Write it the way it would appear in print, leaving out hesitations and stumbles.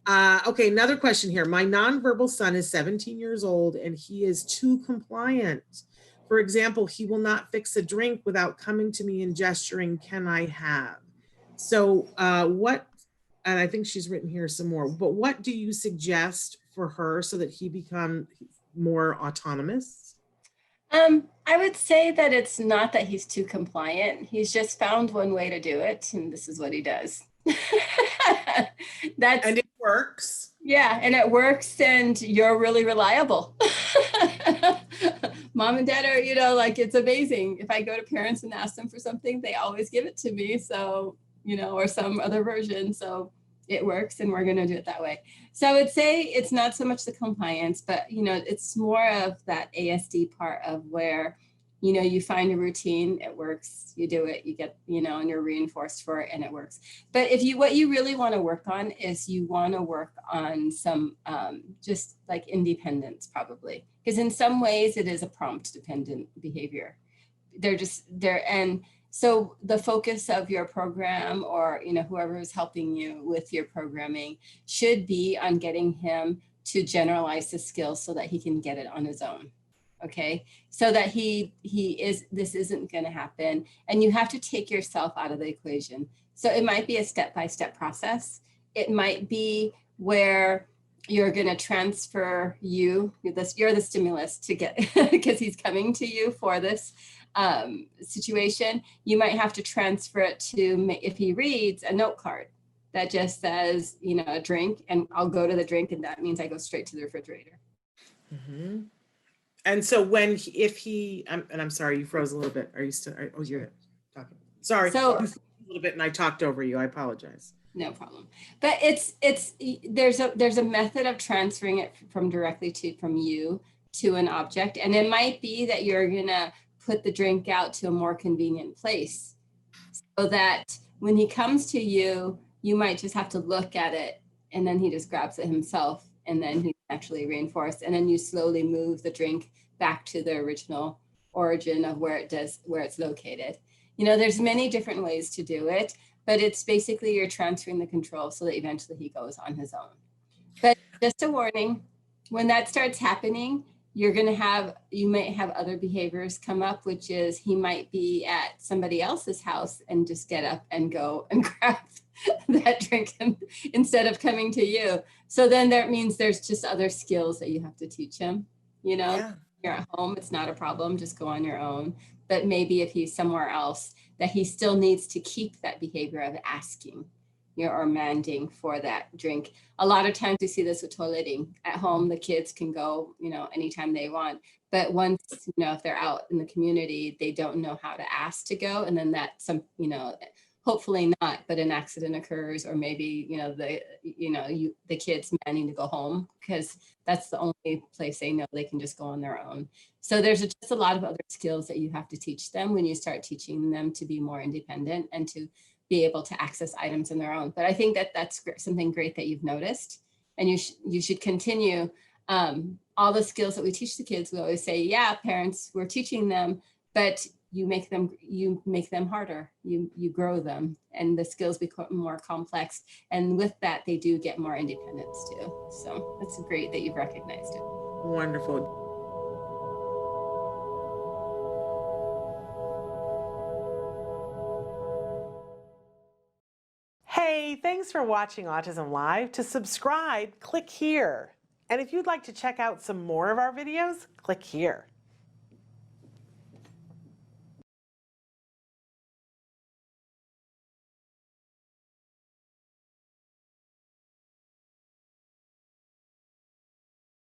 Okay, another question here. My nonverbal son is 17 years old and he is too compliant. For example, he will not fix a drink without coming to me and gesturing, can I have? So and I think she's written here some more, but what do you suggest for her so that he become more autonomous? I would say that it's not that he's too compliant. He's just found one way to do it, and this is what he does. That's And it works. Yeah, and it works, and you're really reliable. Mom and dad are, like it's amazing. If I go to parents and ask them for something, they always give it to me. So, or some other version. So it works, and we're going to do it that way. So I would say it's not so much the compliance, but, it's more of that ASD part of where, you find a routine, it works, you do it, you get, and you're reinforced for it and it works. But what you really want to work on is you want to work on some just like independence, probably, because in some ways it is a prompt dependent behavior. And so the focus of your program, or whoever is helping you with your programming, should be on getting him to generalize the skills so that he can get it on his own. Okay, so that this isn't going to happen, and you have to take yourself out of the equation. So it might be a step-by-step process. It might be where you're going to transfer you're the stimulus to get because he's coming to you for this situation. You might have to transfer it to, if he reads a note card that just says, a drink, and I'll go to the drink, and that means I go straight to the refrigerator. Mm-hmm. And so and I'm sorry, you froze a little bit. Are you still, oh, you're talking. Sorry. So a little bit and I talked over you. I apologize. No problem. But there's a method of transferring it from you to an object. And it might be that you're gonna put the drink out to a more convenient place so that when he comes to you, you might just have to look at it, and then he just grabs it himself, and then he's actually reinforced. And then you slowly move the drink back to the original origin of where it's located. There's many different ways to do it, but it's basically you're transferring the control so that eventually he goes on his own. But just a warning, when that starts happening, you might have other behaviors come up, which is he might be at somebody else's house and just get up and go and grab that drink instead of coming to you. So then that means there's just other skills that you have to teach him. Yeah. You're at home, it's not a problem, just go on your own. But maybe if he's somewhere else, that he still needs to keep that behavior of asking, or manding for that drink. A lot of times we see this with toileting. At home, the kids can go, anytime they want. But once, if they're out in the community, they don't know how to ask to go. And then hopefully not, but an accident occurs, or maybe, the kids manning to go home because that's the only place they know they can just go on their own. So there's just a lot of other skills that you have to teach them when you start teaching them to be more independent and to be able to access items on their own. But I think that that's something great that you've noticed, and you should continue. All the skills that we teach the kids, we always say, yeah, parents, we're teaching them, but you make them harder, you grow them, and the skills become more complex. And with that, they do get more independence too. So that's great that you've recognized it. Wonderful. Hey, thanks for watching Autism Live. To subscribe, click here. And if you'd like to check out some more of our videos, click here.